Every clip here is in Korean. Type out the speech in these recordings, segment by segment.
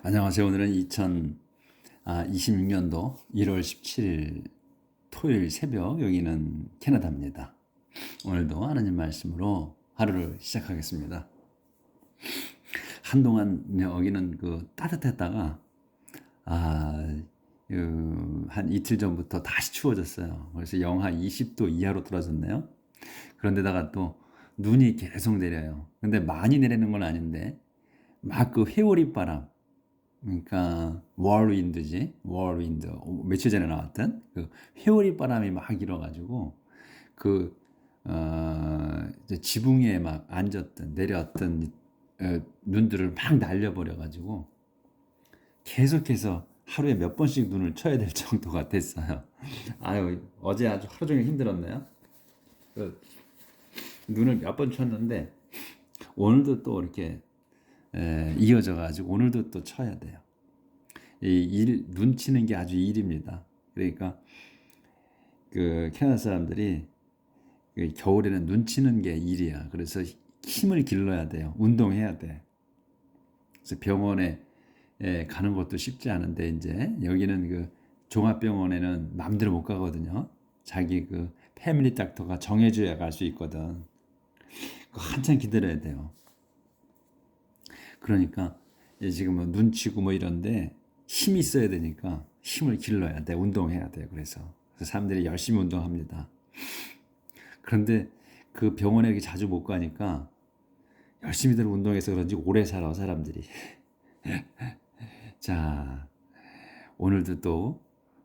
안녕하세요. 오늘은 2026년도 1월 17일 토요일 새벽, 여기는 캐나다입니다. 오늘도 하나님 말씀으로 하루를 시작하겠습니다. 한동안 여기는 따뜻했다가 한 이틀 전부터 다시 추워졌어요. 그래서 영하 20도 이하로 떨어졌네요. 그런데다가 또 눈이 계속 내려요. 근데 많이 내리는 건 아닌데 막 회오리 바람, 그러니까 월윈드지, 월윈드, 며칠 전에 나왔던 회오리 바람이 막 일어가지고 그 이제 지붕에 막 앉았던 내려왔던 눈들을 막 날려버려가지고 계속해서 하루에 몇 번씩 눈을 쳐야 될 정도가 됐어요. 아유, 어제 아주 하루 종일 힘들었네요. 그 눈을 몇 번 쳤는데 오늘도 또 이렇게 이어져 가지고 오늘도 또 쳐야 돼요. 눈 치는 게 아주 일입니다. 그러니까 캐나다 사람들이 겨울에는 눈 치는 게 일이야. 그래서 힘을 길러야 돼요. 운동해야 돼. 그래서 병원에 가는 것도 쉽지 않은데, 이제 여기는 종합병원에는 마음대로 못 가거든요. 자기 패밀리 닥터가 정해줘야 갈 수 있거든. 한참 기다려야 돼요. 그러니까 지금 눈치고 뭐 이런데 힘이 있어야 되니까 힘을 길러야 돼. 운동해야 돼. 그래서 사람들이 열심히 운동합니다. 그런데 병원에 자주 못 가니까 열심히들 운동해서 그런지 오래 살아, 사람들이. 자, 오늘도 또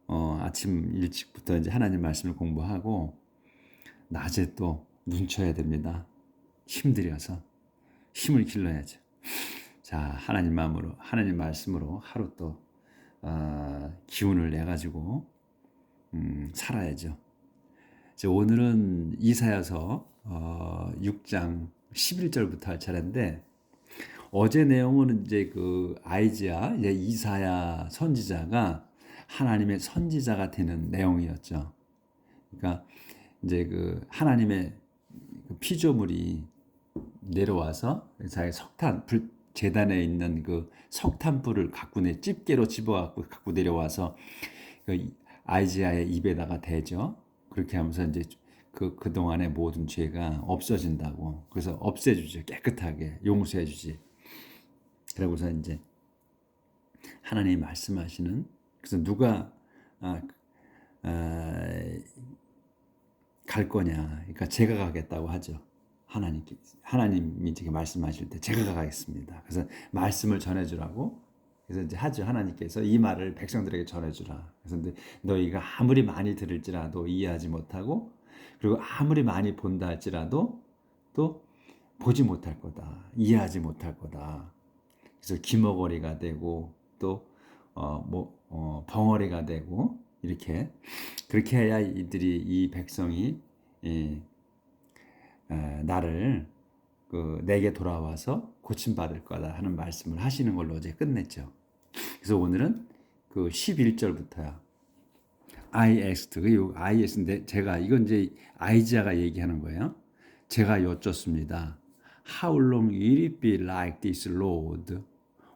아침 일찍부터 이제 하나님 말씀을 공부하고 낮에 또 눈쳐야 됩니다. 힘들여서 힘을 길러야죠. 자, 하나님 말씀으로 하루 또 기운을 내 가지고 살아야죠. 오늘은 이사야서 6장 11절부터 할 차례인데, 어제 내용은 이제 아이즈야, 이사야 선지자가 하나님의 선지자가 되는 내용이었죠. 그러니까 이제 하나님의 피조물이 내려와서 자기 재단에 있는 석탄불을 집게로 갖고 내려와서 아이즈야의 입에다가 대죠. 그렇게 하면서 이제 그동안의 모든 죄가 없어진다고. 그래서 없애주지, 깨끗하게 용서해주지. 그러고서 이제 하나님이 말씀하시는, 그래서 누가 갈 거냐, 그러니까 제가 가겠다고 하죠. 하나님이 이제 말씀하실 때 제가 가겠습니다. 그래서 말씀을 전해주라고. 그래서 이제 하죠. 하나님께서 이 말을 백성들에게 전해주라. 그래서 너희가 아무리 많이 들을지라도 이해하지 못하고, 그리고 아무리 많이 본다 할지라도 또 보지 못할 거다. 이해하지 못할 거다. 그래서 기머거리가 되고 또 벙어리가 되고, 이렇게 그렇게 해야 이 백성이 나를 내게 돌아와서 고침받을 거다 하는 말씀을 하시는 걸로 어제 끝냈죠. 그래서 오늘은 11절부터야. I asked, I ask인데 이건 이제 아이자가 얘기하는 거예요. 제가 여쭙습니다. How long will it be like this, Lord?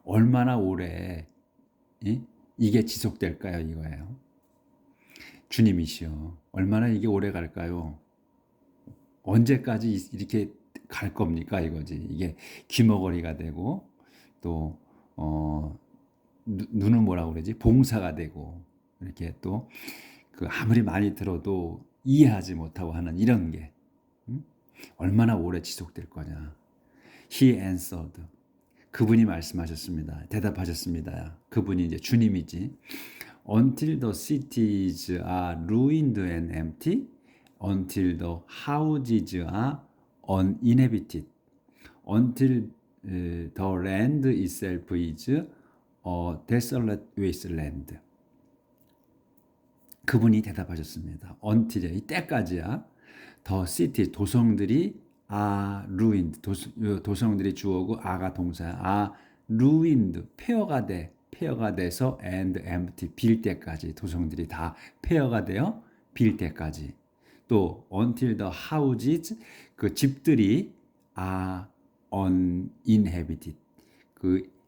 얼마나 오래 이게 지속될까요? 이거예요. 주님이시여, 얼마나 이게 오래 갈까요? 언제까지 이렇게 갈 겁니까? 이거지. 이게 귀머거리가 되고 또 눈은 뭐라고 그러지? 봉사가 되고, 이렇게 또 아무리 많이 들어도 이해하지 못하고 하는 이런 게 얼마나 오래 지속될 거냐. He answered. 그분이 말씀하셨습니다. 대답하셨습니다. 그분이 이제 주님이지. Until the cities are ruined and empty, until the houses are uninhabited, until the land itself is a desolate wasteland. 그분이 대답하셨습니다. until, 이 때까지야. the city, 도성들이 are ruined, 도성들이 주어고 아가 동사야. are ruined, 폐허가 돼서 and empty, 빌 때까지. 도성들이 다 폐허가 되어 빌 때까지. 또 until the houses, 집들이 are uninhabited,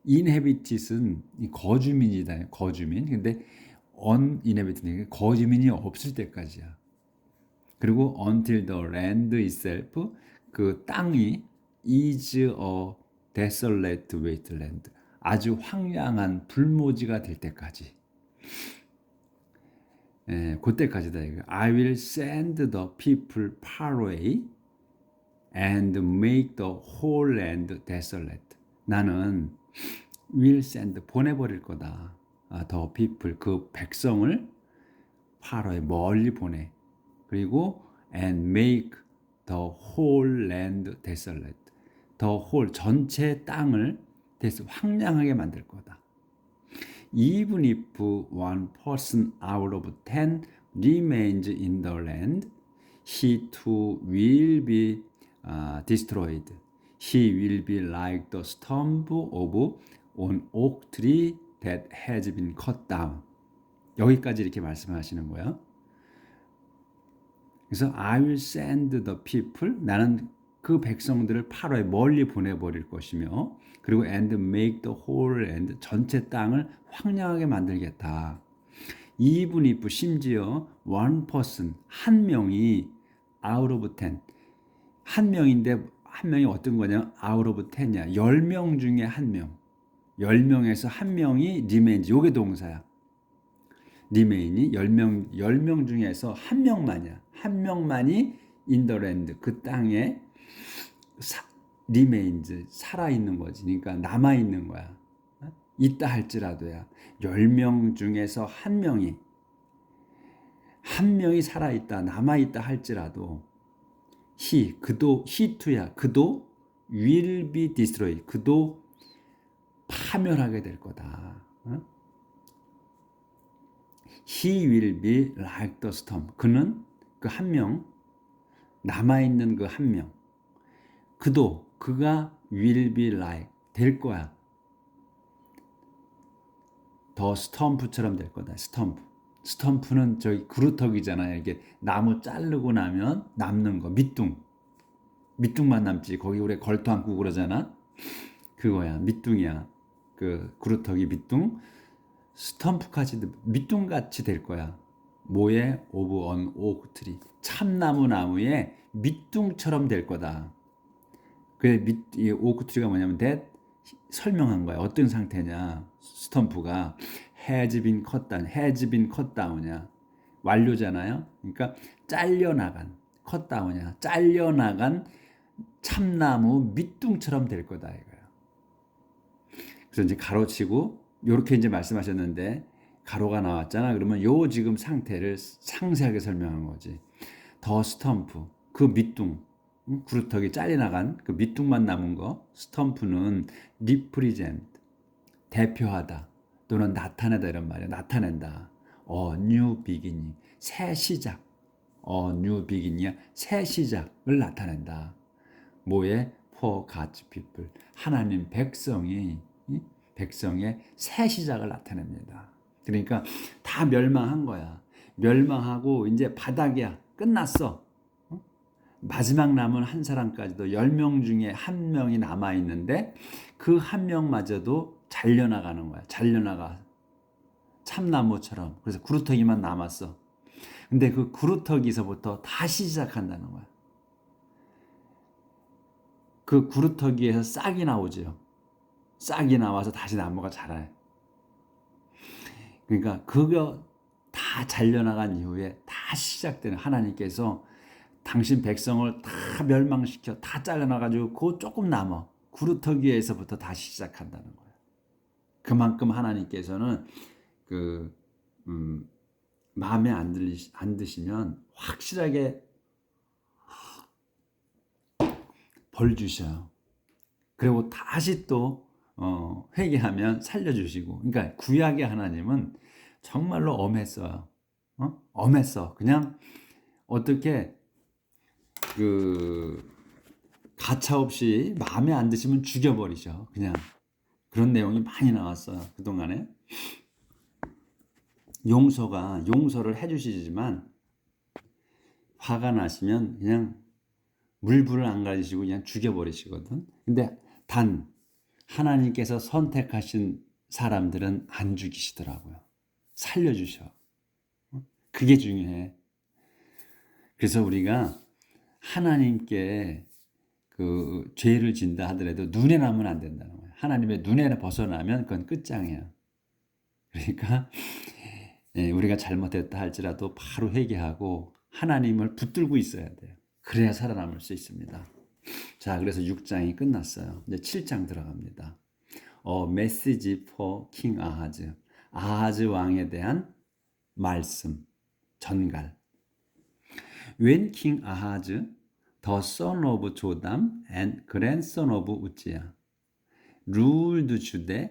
inhabited은 거주민이다. 거주민. 근데 uninhabited는 거주민이 없을 때까지야. 그리고 until the land itself, 그 땅이 is a desolate wasteland, 아주 황량한 불모지가 될 때까지. 그때까지다 이거. I will send the people far away and make the whole land desolate. 나는 will send, 보내버릴 거다. the people, 그 백성을 far away, 멀리 보내. 그리고 and make the whole land desolate. the whole, 전체 땅을 황량하게 만들 거다. Even if one person out of 10 remains in the land, he too will be destroyed. He will be like the stump of an oak tree that has been cut down. 여기까지 이렇게 말씀하시는 거예요. 그래서 I will send the people, 나는 그 백성들을 팔아에 멀리 보내버릴 것이며, 그리고 and make the whole land, 전체 땅을 황량하게 만들겠다. even if, 심지어 one person, 한 명이 out of 10, 한 명인데 한 명이 어떤 거냐, out of 10이야. 10명 중에 한 명, 10명에서 한 명이 remains, 요게 동사야. remain이 10명 중에서 한 명만이야. 한 명만이 in the land, 그 땅에 remains, 살아있는 거지. 그러니까 남아있는 거야. 있다 할지라도야. 10명 중에서 한 명이 살아있다, 남아있다 할지라도 he to야. 그도 will be destroyed. 그도 파멸하게 될 거다. He will be like the storm. 그는 그 한 명, 남아있는 그 한 명, 그가 will be like, 될 거야. 더 스톰프처럼 될 거다. 스톰프는 저기 그루터기잖아요. 이게 나무 자르고 나면 남는 거, 밑둥만 남지. 거기 우리 걸터 안고 그러잖아. 그거야, 밑둥이야. 그 그루터기 밑둥. 스톰프까지도 밑둥같이 될 거야. 뭐에? 오브 언 오크 트리, 참나무의 밑둥처럼 될 거다. 이 오크 트리가 뭐냐면 설명한 거야. 어떤 상태냐? 스톰프가 has been cut down이야. 완료잖아요. 그러니까 잘려나간, cut down이야. 잘려나간 참나무 밑둥처럼 될 거다 이거야. 그래서 이제 가로치고 요렇게 이제 말씀하셨는데 가로가 나왔잖아. 그러면 요 지금 상태를 상세하게 설명한 거지. 더 스톰프, 그 밑둥, 구루터기 잘려나간 그 밑둥만 남은 거. 스톰프는 represent, 대표하다 또는 나타내다 이런 말이야. 나타낸다. new beginning, 새 시작. new beginning이야. 새 시작을 나타낸다. 뭐에? for God's people, 하나님 백성의 새 시작을 나타냅니다. 그러니까 다 멸망한 거야. 멸망하고 이제 바닥이야. 끝났어. 마지막 남은 한 사람까지도 10명 중에 한 명이 남아있는데 그 한 명마저도 잘려나가는 거야. 잘려나가. 참나무처럼. 그래서 구루터기만 남았어. 근데 그 구루터기에서부터 다시 시작한다는 거야. 그 구루터기에서 싹이 나오죠. 싹이 나와서 다시 나무가 자라요. 그러니까 그거 다 잘려나간 이후에 다시 시작되는, 하나님께서 당신 백성을 다 멸망시켜 다 잘라놔가지고 그 조금 남아 구루터기에서부터 다시 시작한다는 거예요. 그만큼 하나님께서는 마음에 안 드시면 확실하게 벌 주셔요. 그리고 다시 또 회개하면 살려주시고. 그러니까 구약의 하나님은 정말로 엄했어요. 엄했어. 그냥 어떻게 가차없이 마음에 안 드시면 죽여버리죠. 그냥 그런 내용이 많이 나왔어요. 그동안에. 용서를 해주시지만 화가 나시면 그냥 물불을 안 가지시고 그냥 죽여버리시거든. 근데 단 하나님께서 선택하신 사람들은 안 죽이시더라고요. 살려주셔. 그게 중요해. 그래서 우리가 하나님께 그 죄를 진다 하더라도 눈에 나면 안 된다는 거예요. 하나님의 눈에 벗어나면 그건 끝장이야. 그러니까 우리가 잘못했다 할지라도 바로 회개하고 하나님을 붙들고 있어야 돼요. 그래야 살아남을 수 있습니다. 자, 그래서 6장이 끝났어요. 이제 7장 들어갑니다. 메시지 for king 아하즈. 아하즈 왕에 대한 말씀, 전갈. When king Ahaz, the son of Jotham and grandson of Uzziah, ruled Judah,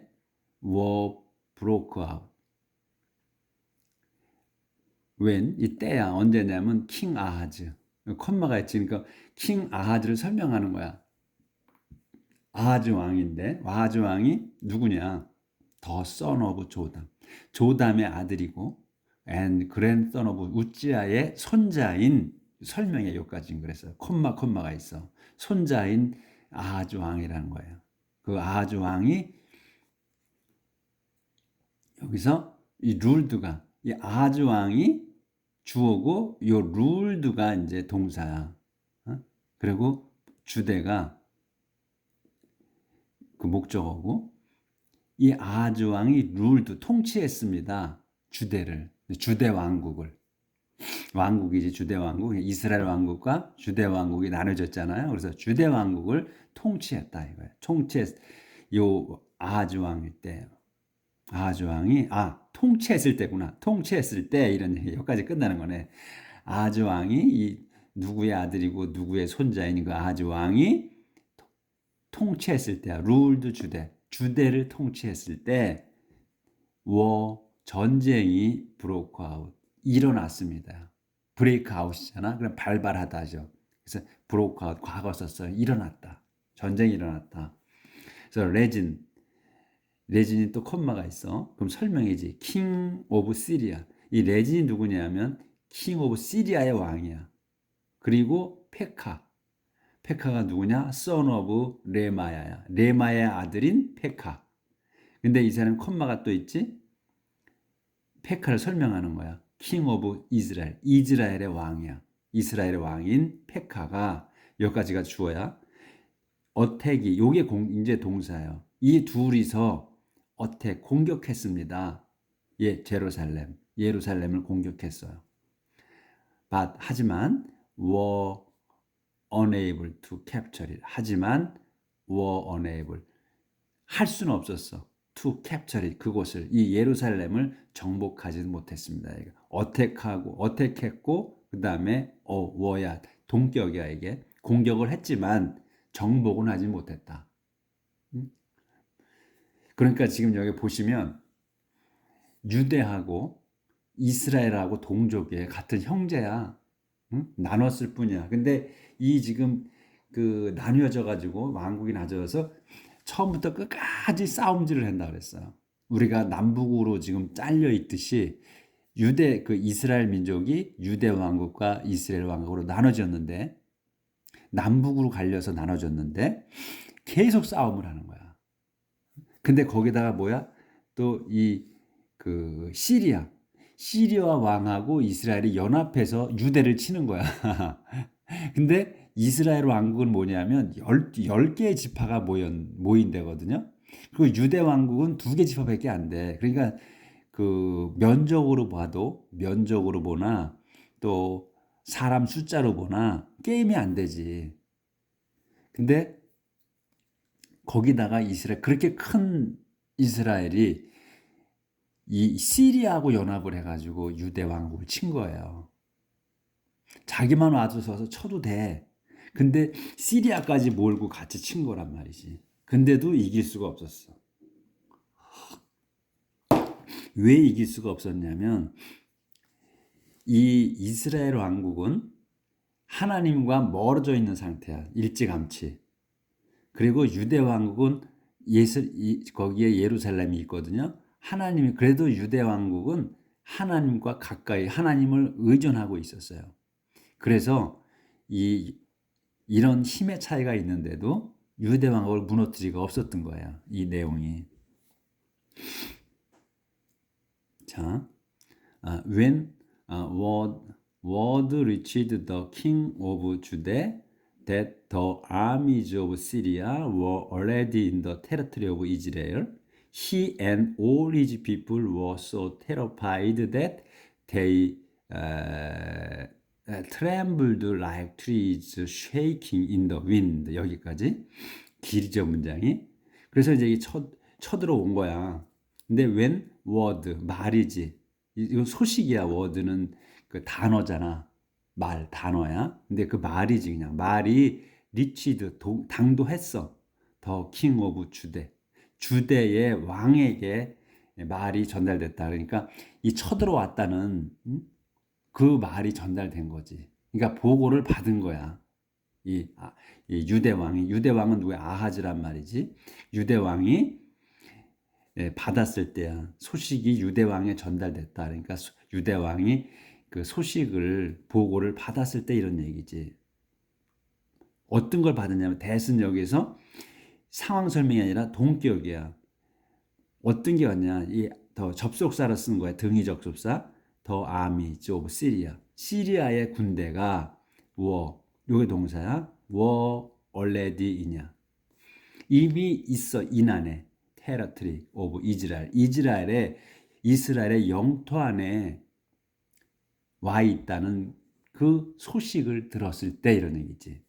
war broke out. when 이때야 언제냐면 king 아하즈. 콤마가 있지. 그러니까 king 아하즈를 설명하는 거야. 아하즈 왕인데 아하즈 왕이 누구냐? The son of Jotham. 조담의 아들이고 and grandson of 우찌아의 손자인 설명에 여기까지인 그랬어요. 콤마가 있어. 손자인 아하즈 왕이라는 거예요. 그 아하즈 왕이 여기서 이 룰드가 이 아하즈 왕이 주어고 요 룰드가 이제 동사야. 그리고 주대가 그 목적어고 이 아하즈 왕이 룰드 통치했습니다. 주대를 주대 왕국을 왕국이지 주대 왕국 이스라엘 왕국과 주대 왕국이 나눠졌잖아요. 그래서 주대 왕국을 통치했다 이거예요. 요 아하즈 왕일 때 아하즈 왕이 통치했을 때구나. 통치했을 때 이런 얘기 여기까지 끝나는 거네. 아하즈 왕이 이 누구의 아들이고 누구의 손자인 그 아하즈 왕이 통치했을 때야. 룰드 주대를 통치했을 때 전쟁이 브로크 아웃 일어났습니다. 브레이크 아웃이잖아. 그럼 발발하다죠. 그래서 브로크 아웃 과거 썼어요. 일어났다. 전쟁이 일어났다. 그래서 레진이 또 콤마가 있어. 그럼 설명이지. 킹 오브 시리아. 이 레진이 누구냐면 킹 오브 시리아의 왕이야. 그리고 페카가 누구냐? son of 레마야야. 레마야의 아들인 페카. 근데 이 사람 콤마가 또 있지? 페카를 설명하는 거야. king of 이스라엘의 왕이야. 이스라엘의 왕인 페카가 여기까지가 주어야. 어택이 요게 이제 동사예요. 이 둘이서 공격했습니다. 예루살렘을 공격했어요. 하지만 were unable to capture it. 하지만 were unable 할 수는 없었어. to capture it. 그곳을 이 예루살렘을 정복하지는 못했습니다. 어택했고 그다음에 워야 동격이야 이게 공격을 했지만 정복은 하지 못했다. 그러니까 지금 여기 보시면 유대하고 이스라엘하고 동족의 같은 형제야. 나눴을 뿐이야. 근데 이 지금 그 나뉘어져 가지고 왕국이 나눠져서 처음부터 끝까지 싸움질을 한다 그랬어요. 우리가 남북으로 지금 잘려 있듯이 이스라엘 민족이 유대 왕국과 이스라엘 왕국으로 나눠졌는데 남북으로 갈려서 나눠졌는데 계속 싸움을 하는 거야. 근데 거기다가 뭐야? 또 시리아 왕하고 이스라엘이 연합해서 유대를 치는 거야. 근데 이스라엘 왕국은 뭐냐면 10개의 지파가 모인 데거든요. 그리고 유대 왕국은 2개 지파밖에 안 돼. 그러니까 그 면적으로 보나 또 사람 숫자로 보나 게임이 안 되지. 근데 거기다가 그렇게 큰 이스라엘이 이 시리아하고 연합을 해가지고 유대 왕국을 친 거예요. 자기만 와줘서 쳐도 돼. 근데 시리아까지 몰고 같이 친 거란 말이지. 근데도 이길 수가 없었어. 왜 이길 수가 없었냐면 이 이스라엘 왕국은 하나님과 멀어져 있는 상태야. 일찌감치. 그리고 유대 왕국은 거기에 예루살렘이 있거든요. 그래도 유대 왕국은 하나님과 가까이 하나님을 의존하고 있었어요. 그래서 이런 힘의 차이가 있는데도 유대 왕국을 무너뜨리가 없었던 거예요. 이 내용이. 자, when word reached the king of Judah that the armies of Syria were already in the territory of Israel, he and all his people were so terrified that they trembled like trees shaking in the wind. 여기까지 길죠, 문장이. 그래서 이제 쳐들어온 거야. 근데 when word 말이지. 이거 소식이야. word는 그 단어잖아. 말 단어야. 근데 그 말이지 그냥. 말이 리치드 당도했어. 더 킹 오브 주대. 주대의 왕에게 말이 전달됐다. 그러니까 이 쳐들어왔다는 그 말이 전달된 거지. 그러니까 보고를 받은 거야. 이 유대 왕은 누구야? 아하즈란 말이지. 유대 왕이 받았을 때야. 소식이 유대 왕에 전달됐다. 그러니까 유대 왕이 그 소식을 보고를 받았을 때 이런 얘기지. 어떤 걸 받았냐면 대신 여기서 상황 설명이 아니라 동격이야. 어떤 게 왔냐? 더 접속사로 쓴 거야. 등위 접속사. 더 아미 오브 시리아. 시리아의 군대가 요게 동사야. already이냐. 이미 있어. 인안에. 테러트리 오브 이스라엘. 이스라엘의 영토 안에 와 있다는 그 소식을 들었을 때 이런 얘기지.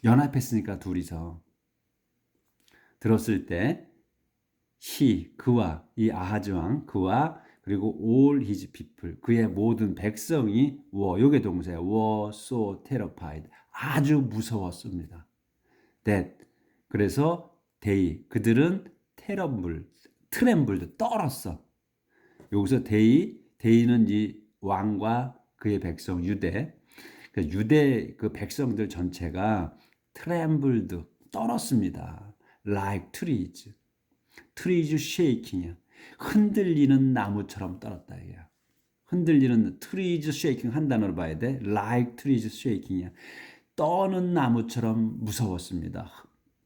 연합했으니까 둘이서 들었을 때 그와 이 아하즈 왕 그와 그리고 all his people 그의 모든 백성이 요게 동사야. were so terrified 아주 무서웠습니다. that 그래서 그들은 트렘블드 떨었어. 여기서 데이는 이 왕과 그의 백성 유대 그 백성들 전체가 트렘블드 떨었습니다. like trees shaking이야. 흔들리는 나무처럼 떨었다 이거야. 흔들리는 trees shaking 한 단어로 봐야 돼. like trees shaking이야. 떠는 나무처럼 무서웠습니다.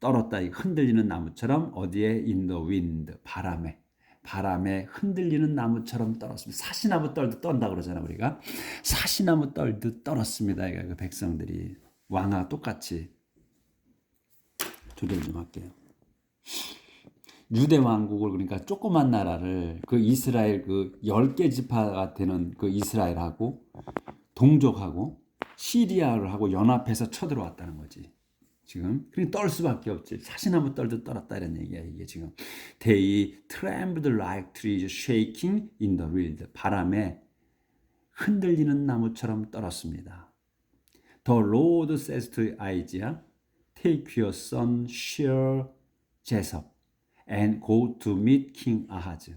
떨었다. 흔들리는 나무처럼 어디에? in the wind. 바람에 흔들리는 나무처럼 떨었습니다. 사시나무 떨듯 떤다 그러잖아 우리가. 사시나무 떨듯 떨었습니다. 그 백성들이 왕과 똑같이. 조절 좀 할게요. 유대 왕국을 그러니까 조그만 나라를 그 이스라엘 그 10개 지파가 되는 그 이스라엘하고 동족하고 시리아를 하고 연합해서 쳐들어왔다는 거지. 지금 그러니까 떨 수밖에 없지. 사시나무 떨듯 떨었다 이런 얘기야 이게 지금. They trembled like trees shaking in the wind. 바람에 흔들리는 나무처럼 떨었습니다. The Lord says to Isaiah, take your son Shear Jezebel and go to meet King Ahaz.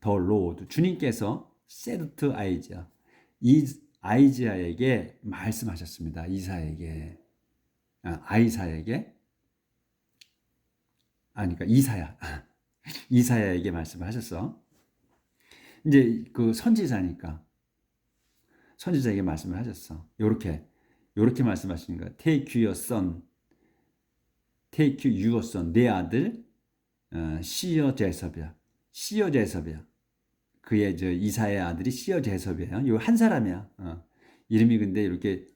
The Lord 주님께서 said to Isaiah 아이자에게 말씀하셨습니다. 그러니까 이사야에게 말씀하셨어. 이제 그 선지자니까 선지자에게 말씀을 하셨어. 요렇게 말씀하시는 거야. Take your son, 내 아들 시어 제섭이야. 그의 이사야의 아들이 시어 제섭이에요. 요 한 사람이야. 이름이 근데 이렇게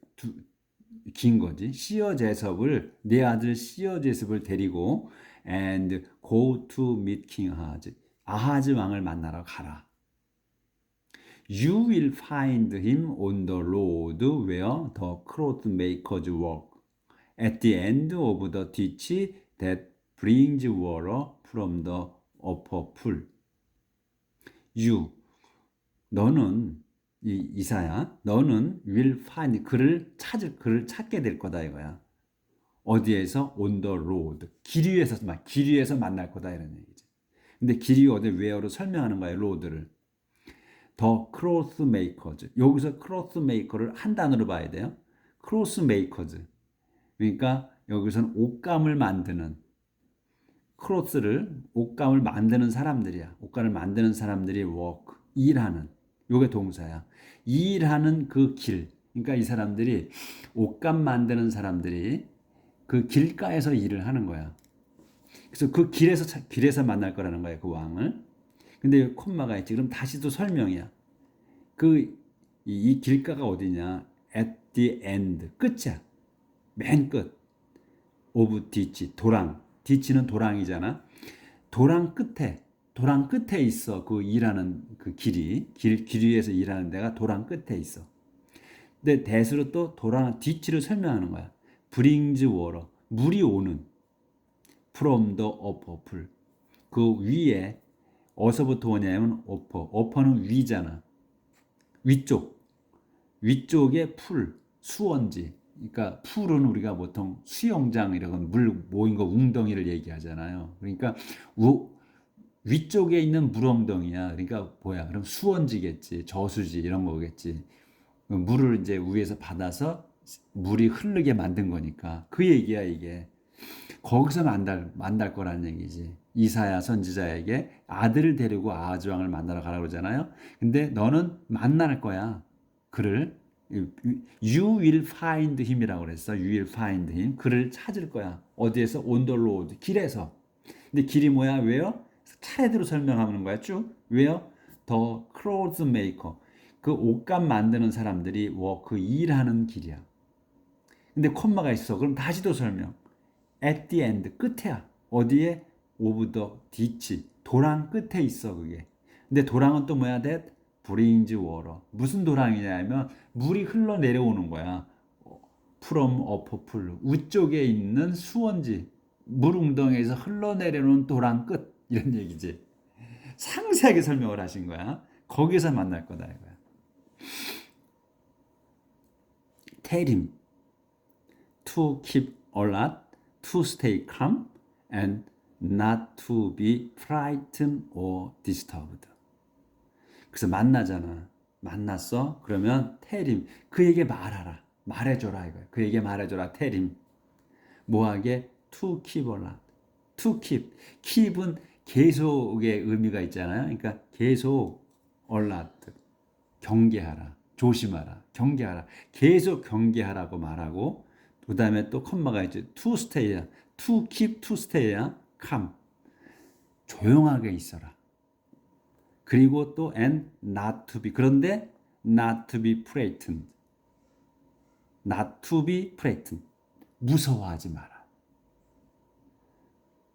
긴 거지. 시어 제섭을 내 아들 시어 제섭을 데리고 and go to meet King Ahaz. 아하즈 왕을 만나러 가라. You will find him on the road where the cloth makers work at the end of the ditch that brings water from the upper pool. 너는 이사야, 너는 will find 그를 찾게 될 거다 이거야. 어디에서? on the road. 길 위에서 만날 거다 이런 얘기지. 근데 길이 어디 where로 설명하는 거야, road를. The cloth makers. 여기서 cloth maker를 한 단어로 봐야 돼요. cloth makers. 그러니까 여기서는 옷감을 만드는 옷감을 만드는 사람들이야. 옷감을 만드는 사람들이 work, 일하는. 요게 동사야. 일하는 그 길. 그러니까 이 사람들이 옷감 만드는 사람들이 그 길가에서 일을 하는 거야. 그래서 그 길에서 만날 거라는 거야, 그 왕을. 근데 여기 콤마가 있지. 그럼 다시 또 설명이야. 이 길가가 어디냐? at the end. 끝이야. 맨 끝. of ditch. 도랑. ditch는 도랑이잖아. 도랑 끝에 있어. 그 일하는 그 길 위에서 일하는 데가 도랑 끝에 있어. 근데 대수로 또 도랑, ditch를 설명하는 거야. brings water. 물이 오는. from the upper. 그 위에 어디서부터 오냐면 upper는 위잖아. 위쪽에 수원지. 그러니까 풀은 우리가 보통 수영장 이런 물 모인 거 웅덩이를 얘기하잖아요. 그러니까 위쪽에 있는 물엉덩이야. 그러니까 뭐야? 그럼 수원지겠지, 저수지 이런 거겠지. 물을 이제 위에서 받아서 물이 흐르게 만든 거니까 그 얘기야 이게. 거기서 만날 거라는 얘기지. 이사야 선지자에게 아들을 데리고 아하즈 왕을 만나러 가라고 그러잖아요. 근데 너는 만날 거야. 그를 You will find him이라고 그랬어. You will find him. 그를 찾을 거야. 어디에서? On the road. 길에서. 근데 길이 뭐야? 왜요? 차례대로 설명하는 거야. 쭉. 왜요? The clothes maker. 그 옷감 만드는 사람들이 그 일하는 길이야. 근데 콤마가 있어. 그럼 다시 또 설명. At the end. 끝에야. 어디에? Of the ditch. 도랑 끝에 있어 그게. 근데 도랑은 또 뭐야? That brings water. 무슨 도랑이냐면 물이 흘러내려오는 거야. From upper pool. 위쪽에 있는 수원지. 물 웅덩이에서 흘러내려오는 도랑 끝. 이런 얘기지. 상세하게 설명을 하신 거야. 거기서 만날 거다 이거야. Tell him to keep alert, to stay calm, and not to be frightened or disturbed. 그래서 만나잖아. 만났어? 그러면 tell him. 그에게 말하라. 말해줘라 이거야. 그에게 말해줘라. tell him. 뭐하게? to keep alert. to keep. keep은 계속의 의미가 있잖아요. 그러니까 계속 alert. 경계하라. 조심하라. 경계하라. 계속 경계하라고 말하고 그 다음에 또 컴마가 있죠. to stay야. to keep, to stay야. calm. 조용하게 있어라. 그리고 또 and not to be. 그런데 not to be frightened. not to be frightened. 무서워하지 마라.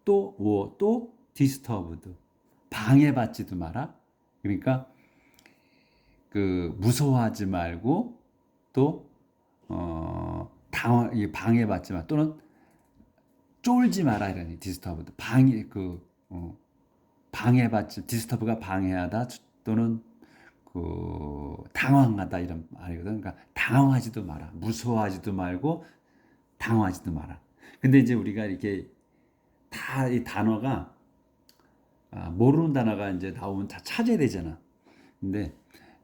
또 disturbed. 방해받지도 마라. 그러니까 무서워하지 말고 또 방해받지 마. 또는 쫄지 마라 이러니 디스터브도 방해받지 디스터브가 방해하다 또는 당황하다 이런 말이거든. 그러니까 당황하지도 마라. 무서워하지도 말고 당황하지도 마라. 근데 이제 우리가 이렇게 다 이 단어가 모르는 단어가 이제 나오면 다 찾아야 되잖아. 근데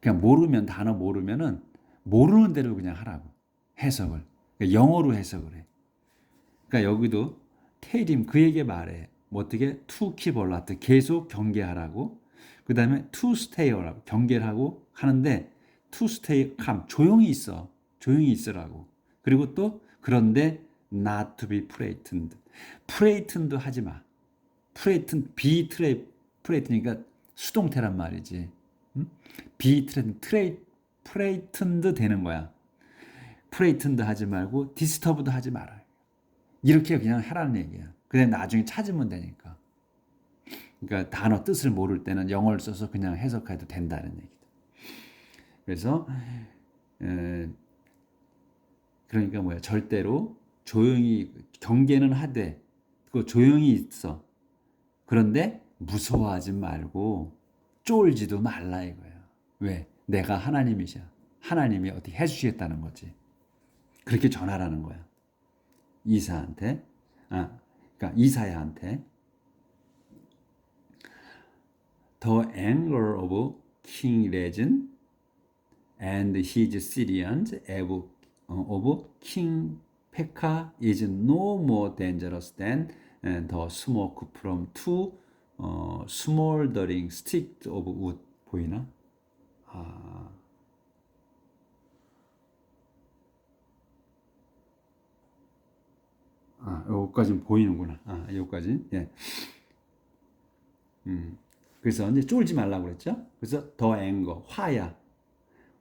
그냥 단어 모르면은 모르는 대로 그냥 하라고 해석을. 그러니까 영어로 해석을 해. 그러니까 여기도 테일임 그에게 말해. 뭐 어떻게 to keep alert 계속 경계하라고. 그 다음에 to stay alert 경계를 하고 하는데 to stay calm 조용히 있어. 조용히 있으라고. 그리고 또 그런데 not to be frightened. frightened 하지 마. frightened니까 수동태란 말이지. frightened 되는 거야. frightened 하지 말고 disturbed 하지 마라. 이렇게 그냥 하라는 얘기야. 그냥 나중에 찾으면 되니까. 그러니까 단어 뜻을 모를 때는 영어를 써서 그냥 해석해도 된다는 얘기다. 그래서 그러니까 뭐야? 절대로 조용히 경계는 하되 그 조용히 있어. 그런데 무서워하지 말고 쫄지도 말라 이거야. 왜? 내가 하나님이셔. 하나님이 어떻게 해주시겠다는 거지. 그렇게 전하라는 거야. 그러니까 이사야한테. The anger of King Rezin and his Syrians of King Pekah is no more dangerous than the smoke from two smoldering sticks of wood. 보이나? 요거까지는 보이는구나. 요거까지. 예. 그래서 이제 쫄지 말라고 그랬죠. 그래서 더 앵거, 화야.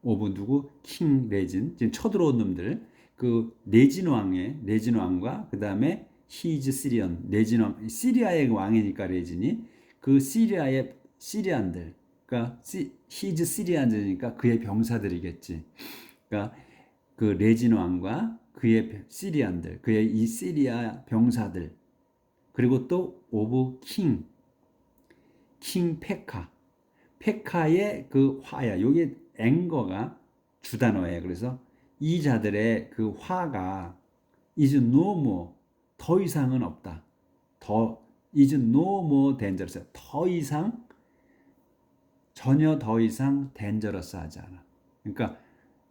오브 누구? 킹 레진. 지금 쳐들어온 놈들. 그 레진 왕과 그 다음에 히즈 시리언. 레진 왕, 시리아의 왕이니까 레진이 그 시리아의 시리안들. 그러니까 히즈 시리안들이니까 그의 병사들이겠지. 그러니까 그 레진 왕과 그의 시리안들, 그의 이 시리아 병사들, 그리고 또 오브 킹 페카의 그 화야. 요게 앵거가 주단어예요. 그래서 이 자들의 그 화가 is no more, 더 이상은 없다. is no more dangerous. 전혀 더 이상 dangerous 하지 않아. 그러니까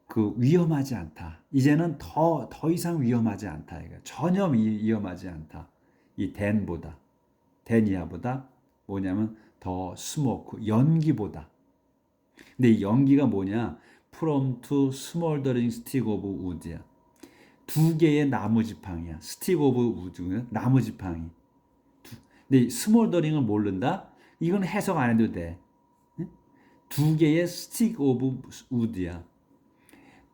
그 위험하지 않다. 이제는 더 이상 위험하지 않다. 전혀 위험하지 않다. 이 댄이야보다 뭐냐면 더 스모크, 연기보다. 근데 이 연기가 뭐냐? From to smoldering stick of wood야. 두 개의 나무 지팡이야. stick of wood, 나무 지팡이. 근데 스몰더링을 모른다? 이건 해석 안 해도 돼. 두 개의 stick of wood야.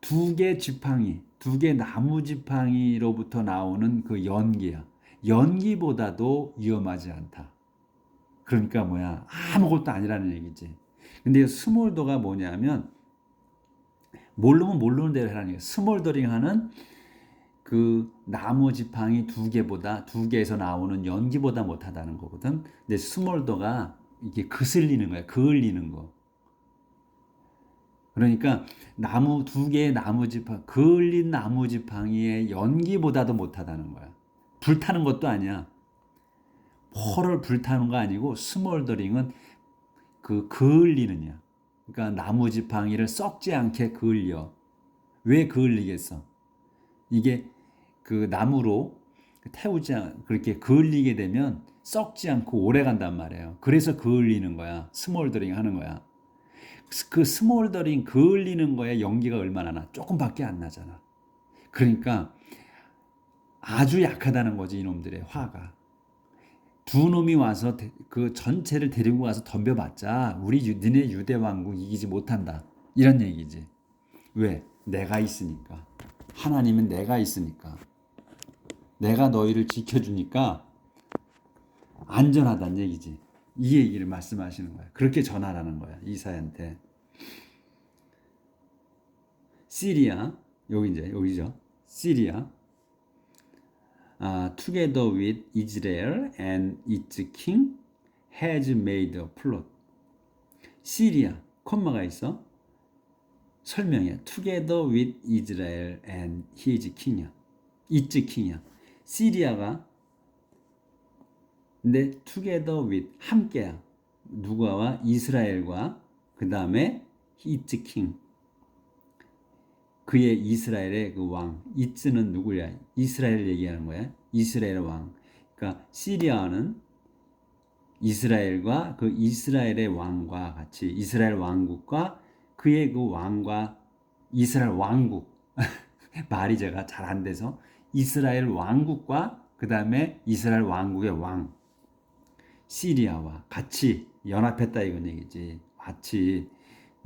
두 개 지팡이, 두 개 나무 지팡이로부터 나오는 그 연기야. 연기보다도 위험하지 않다. 그러니까 뭐야? 아무것도 아니라는 얘기지. 근데 스몰더가 뭐냐면 모르면 모르는 대로 하라는 얘기야. 스몰더링 하는 그 나무 지팡이 두 개에서 나오는 연기보다 못하다는 거거든. 근데 스몰더가 이게 그슬리는 거야. 그을리는 거. 그러니까 두 개의 나무 지팡이, 그을린 나무 지팡이의 연기보다도 못하다는 거야. 불타는 것도 아니야. 펄을 불타는 거 아니고 스몰더링은 그 그을리느냐. 그러니까 나무 지팡이를 썩지 않게 그을려. 왜 그을리겠어? 이게 그 나무로 그렇게 그을리게 되면 썩지 않고 오래 간단 말이에요. 그래서 그을리는 거야. 스몰더링 하는 거야. 그 스몰더링 그을리는 거에 연기가 얼마나 나? 조금밖에 안 나잖아. 그러니까 아주 약하다는 거지, 이놈들의 화가. 두 놈이 와서 그 전체를 데리고 가서 덤벼봤자 니네 유대 왕국 이기지 못한다. 이런 얘기지. 왜? 내가 있으니까. 하나님은 내가 있으니까. 내가 너희를 지켜주니까 안전하다는 얘기지. 이 얘기를 말씀하시는 거야. 그렇게 전하라는 거야. 이사야한테. 시리아, 여기죠. 시리아. Together with Israel and its king has made a plot. 시리아, 콤마가 있어. 설명이야. Together with Israel and his king이야. its king이야. 시리아가 근데 together with 함께야. 누가와 이스라엘과 그 다음에 its king. 그의 이스라엘의 그 왕. 이츠는 누구야? 이스라엘 얘기하는 거야. 이스라엘 왕. 그러니까 시리아는 이스라엘과 그 이스라엘의 왕과 같이 이스라엘 왕국과 그의 그 왕과 이스라엘 왕국. 말이 제가 잘 안 돼서 이스라엘 왕국과 그 다음에 이스라엘 왕국의 왕. 시리아와 같이 연합했다 이건 얘기지. 같이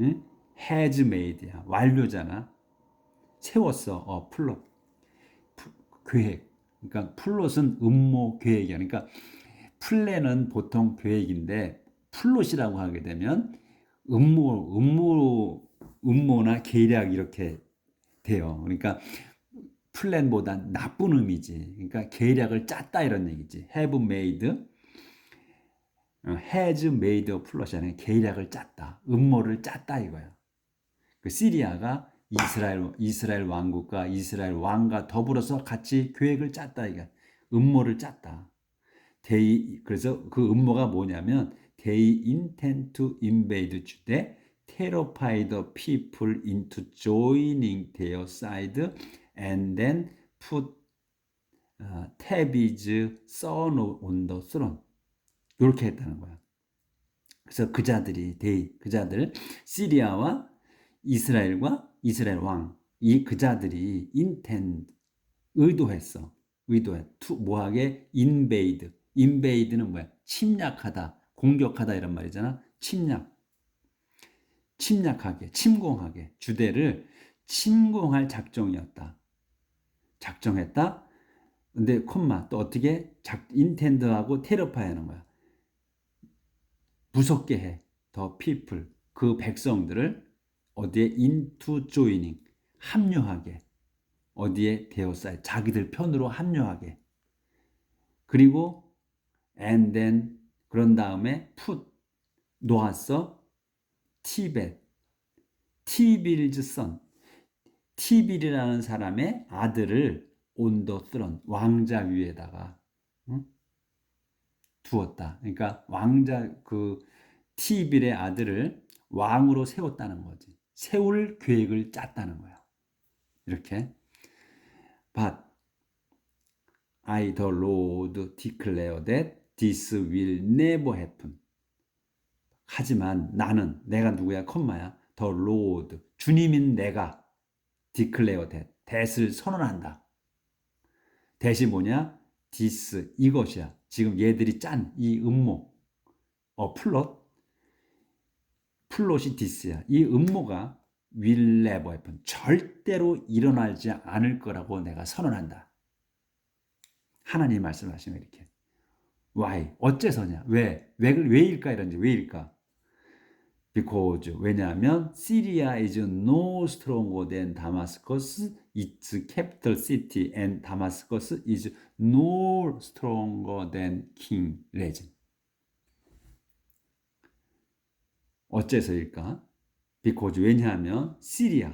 응? has made야. 완료잖아. 세웠어. 플롯. 계획. 그러니까 플롯은 음모 계획이야. 그러니까 플랜은 보통 계획인데 플롯이라고 하게 되면 음모나 계략 이렇게 돼요. 그러니까 플랜보다 나쁜 의미지. 그러니까 계략을 짰다 이런 얘기지. have made, has made a plot 아니라 계략을 짰다. 음모를 짰다 이거야. 그 시리아가 이스라엘 왕국과 이스라엘 왕과 더불어서 같이 계획을 짰다 이거. 음모를 짰다. 그래서 그 음모가 뭐냐면 they intend to invade Judea, terrify the people into joining their side, and then put Tabit's son on the throne. 이렇게 했다는 거야. 그래서 그 자들 시리아와 이스라엘과 이스라엘 왕, 그 자들이 intend 의도했어. 의도해. 뭐하게? invade. invade는 뭐야? 침략하다, 공격하다 이런 말이잖아. 침략하게, 침공하게. 주대를 침공할 작정이었다. 작정했다. 근데 콤마 또 어떻게? intend하고 terrify 하는 거야. 무섭게 해. the people. 그 백성들을 어디에? into joining. 합류하게. 어디에? 되었어요. 자기들 편으로 합류하게. 그리고 and then 그런 다음에 put 놓았어. 티벳. 티빌즈 선. 티빌이라는 사람의 아들을 on the throne. 왕자 위에다가 응? 두었다. 그러니까 왕자 그 티빌의 아들을 왕으로 세웠다는 거지. 세울 계획을 짰다는 거야. 이렇게. But I the Lord declare that this will never happen. 하지만 나는 내가 누구야? 콤마야. The Lord 주님인 내가 declare that that을 선언한다. that이 뭐냐? this 이것이야. 지금 얘들이 짠 이 음모 플롯이 this야. 이 음모가 will never happen. 절대로 일어나지 않을 거라고 내가 선언한다. 하나님 말씀하시면 이렇게. Why? 어째서냐? 왜일까? 이런지 왜일까? Because 왜냐하면 Syria is no stronger than Damascus, its capital city, and Damascus is no stronger than King Rezin. 어째서일까? Because 왜냐하면 시리아,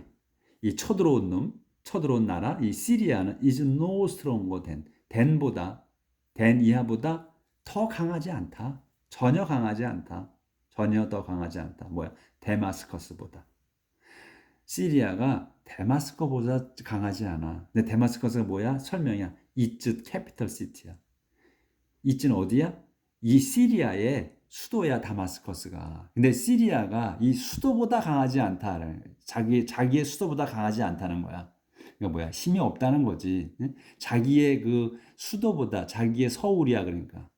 이 쳐들어온 나라, 이 시리아는 is no stronger than 이하보다 더 강하지 않다. 전혀 강하지 않다. 전혀 더 강하지 않다. 뭐야? 데마스커스보다. 시리아가 데마스커스보다 강하지 않아. 근데 데마스커스가 뭐야? 설명이야. It's capital city야. It는 어디야? 이 시리아의 수도야, 다마스커스가. 근데 시리아가 이 수도보다 강하지 않다. 자기의 수도보다 강하지 않다는 거야. 그러니까 뭐야? 힘이 없다는 거지. 자기의 그 수도보다, 자기의 서울이야, 그러니까.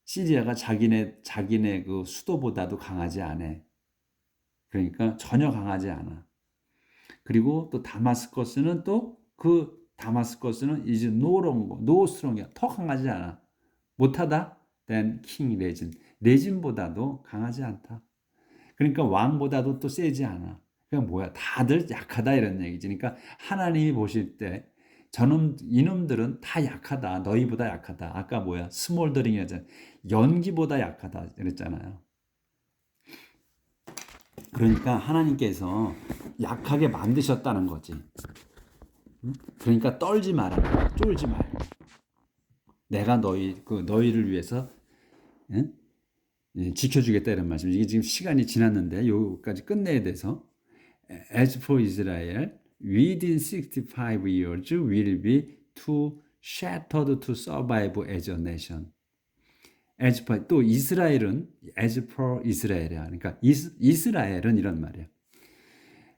시리아가 자기네 그 수도보다도 강하지 않아. 그러니까 전혀 강하지 않아. 그리고 또 다마스커스는 is no strong이야. 더 강하지 않아. 못하다? than king 레진보다도 강하지 않다. 그러니까 왕보다도 또 세지 않아. 그러니까 뭐야? 다들 약하다 이런 얘기지. 그러니까 하나님이 보실 때 이놈들은 다 약하다. 너희보다 약하다. 아까 뭐야? 스몰더링이잖아. 연기보다 약하다 그랬잖아요. 그러니까 하나님께서 약하게 만드셨다는 거지. 그러니까 떨지 마라. 쫄지 말고. 내가 너희를 위해서 지켜주겠다 이런 말씀. 이게 지금 시간이 지났는데 여기까지 끝내야 돼서 As for Israel, within 65 years will be too shattered to survive as a nation. As for 또 이스라엘은 as for Israel이야. 그러니까 이스라엘은 이런 말이야.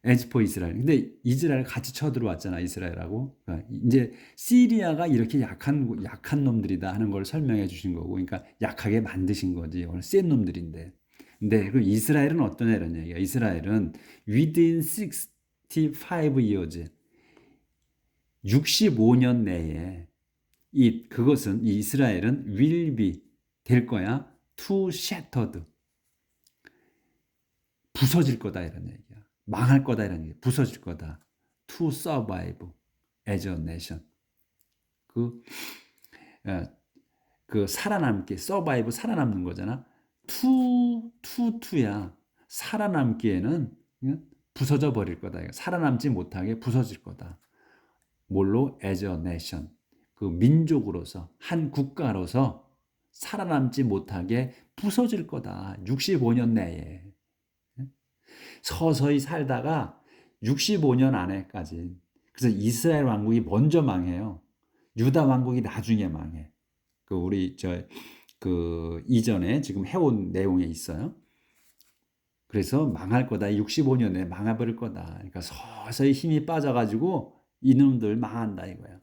as for Israel. 근데 이스라엘 같이 쳐들어왔잖아, 이스라엘하고. 그러니까 이제 시리아가 이렇게 약한 놈들이다 하는 걸 설명해 주신 거고, 그러니까 약하게 만드신 거지. 오늘 센 놈들인데. 근데 그 이스라엘은 어떠냐 이런 얘기야. 이스라엘은 within 65 years, 65년 내에 그것은 이 이스라엘은 will be 될 거야. to shattered. 부서질 거다 이런 얘기야. 망할 거다 이런 얘기. 부서질 거다. To survive as a nation. 그 살아남기, survive 살아남는 거잖아. to야. 살아남기에는 부서져 버릴 거다. 살아남지 못하게 부서질 거다. 뭘로? as a nation. 그 민족으로서 한 국가로서 살아남지 못하게 부서질 거다. 65년 내에. 서서히 살다가 65년 안에까지. 그래서 이스라엘 왕국이 먼저 망해요. 유다 왕국이 나중에 망해. 우리 이전에 지금 해온 내용에 있어요. 그래서 망할 거다. 65년에 망해버릴 거다. 그러니까 서서히 힘이 빠져가지고 이놈들 망한다 이거야.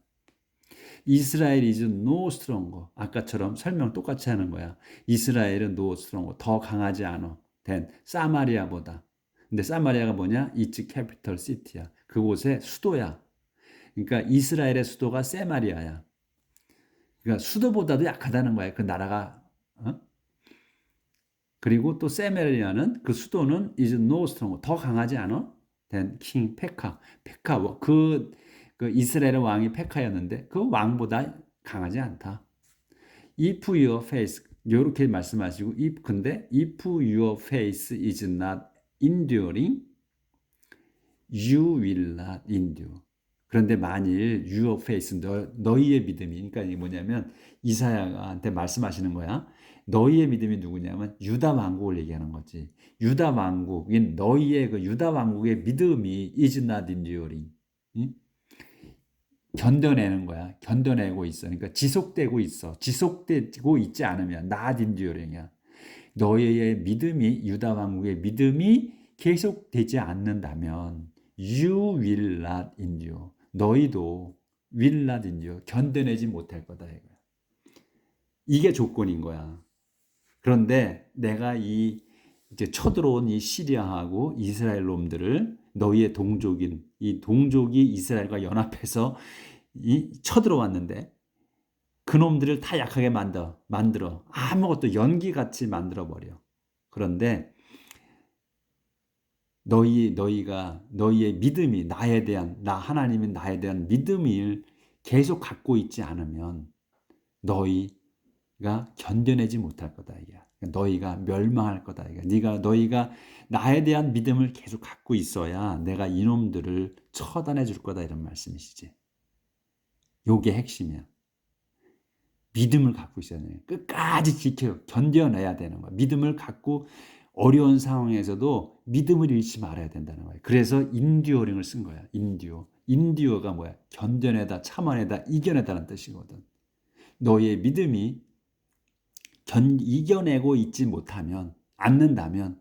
이스라엘 is no stronger. 아까처럼 설명 똑같이 하는 거야. 이스라엘은 no stronger. 더 강하지 않아. 된 사마리아보다. 근데 사마리아가 뭐냐? It's capital city야. 그곳의 수도야. 그러니까 이스라엘의 수도가 세마리아야. 그러니까 수도보다도 약하다는 거야. 그 나라가. 어? 그리고 또 세마리아는 그 수도는 is no stronger. 더 강하지 않아? 된 king 페카. 페카 그 이스라엘의 왕이 페카였는데 그 왕보다 강하지 않다. If your face 이렇게 말씀하시고 근데 if your face is not enduring, you will not endure. 그런데 만일 your face 너희의 믿음이 그러니까 이게 뭐냐면 이사야한테 말씀하시는 거야. 너희의 믿음이 누구냐면 유다 왕국을 얘기하는 거지. 유다 왕국인 너희의 그 유다 왕국의 믿음이 is not enduring. 응? 견뎌내는 거야. 견뎌내고 있어. 그러니까 지속되고 있어. 지속되고 있지 않으면 not enduring이야. 너희의 믿음이 유다 왕국의 믿음이 계속되지 않는다면 you will not endure. 너희도 will not endure. 견뎌내지 못할 거다 이거야. 이게 조건인 거야. 그런데 내가 이제 쳐들어온 이 시리아하고 이스라엘 놈들을 너희의 동족인 이 동족이 이스라엘과 연합해서 쳐들어왔는데 그 놈들을 다 약하게 만들어 아무것도 연기같이 만들어 버려. 그런데 너희가 너희의 믿음이 나 하나님이 나에 대한 믿음을 계속 갖고 있지 않으면 너희가 견뎌내지 못할 거다 이게. 너희가 멸망할 거다 이게. 너희가 나에 대한 믿음을 계속 갖고 있어야 내가 이놈들을 처단해 줄 거다 이런 말씀이시지. 요게 핵심이야. 믿음을 갖고 있어야 돼. 끝까지 견뎌내야 되는 거야. 믿음을 갖고 어려운 상황에서도 믿음을 잃지 말아야 된다는 거예요. 그래서 인듀어링을 쓴 거야. 인듀어가 뭐야? 견뎌내다, 참아내다, 이겨내다는 뜻이거든. 너의 믿음이 이겨내고 있지 못하면, 않는다면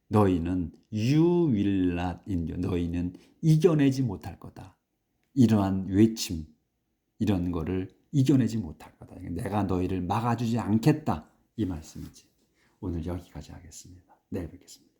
너희는 you will not endure. 너희는 이겨내지 못할 거다. 이러한 외침, 이런 거를 이겨내지 못할 거다. 내가 너희를 막아주지 않겠다. 이 말씀이지. 오늘 여기까지 하겠습니다. 내일 뵙겠습니다.